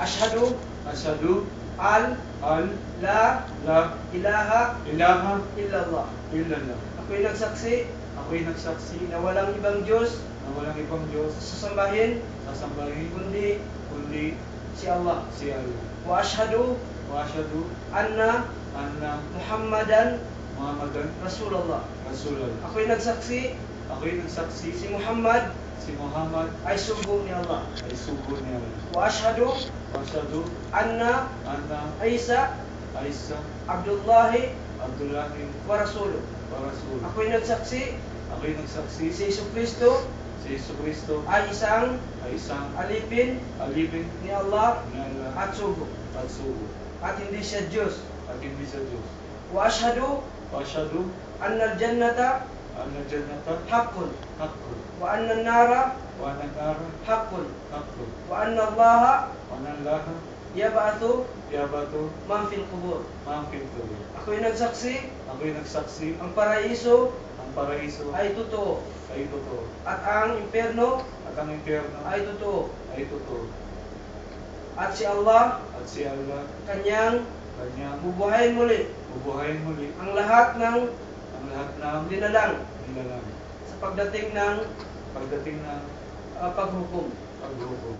Ashhadu Asyhadu an an la la ilaha ilaha illallah. illallah. Ako'y nagsaksi Ako'y nagsaksi na walang ibang Diyos na walang ibang Diyos sasambahin sasambahin kundi kundi si Allah. si Allah. Wa ashhadu Wa asyhadu anna anna Muhammadan Muhammadan Rasulullah. Rasulullah. Ako'y nagsaksi Ako'y nagsaksi si Muhammad si Muhammad ay sugo ni Allah. ay sugo ni Allah. Wa ashhadu Wa asyhadu anna anna Isa Isa Abdullahi Abdullahi wa Rasuluh. wa Rasul. Ako'y nagsaksi Ako'y nagsaksi si Jesucristo si Jesucristo ay isang ay isang alipin alipin ni Allah ni Allah at sugo at sugo at hindi siya Diyos. at hindi sa Diyos. Wa ashhadu Wa asyhadu anna al-jannata anna jannata haqqun haqqun wa anna an-nara wa anna nara haqqun haqqun wa anna Allah wa anna Allaha yab'athu yab'athu man fil qubur. man fil qubur. Ako'y nagsaksi Ako'y nagsaksi ang paraiso ang paraiso ay totoo ay totoo at ang impyerno at ang impyerno ay totoo ay totoo at si Allah at si Allah kanyang kanyang bubuhayin muli bubuhayin muli ang lahat ng ang lahat ng dinalang nilalang sa pagdating ng pagdating ng paghukom. paghukom.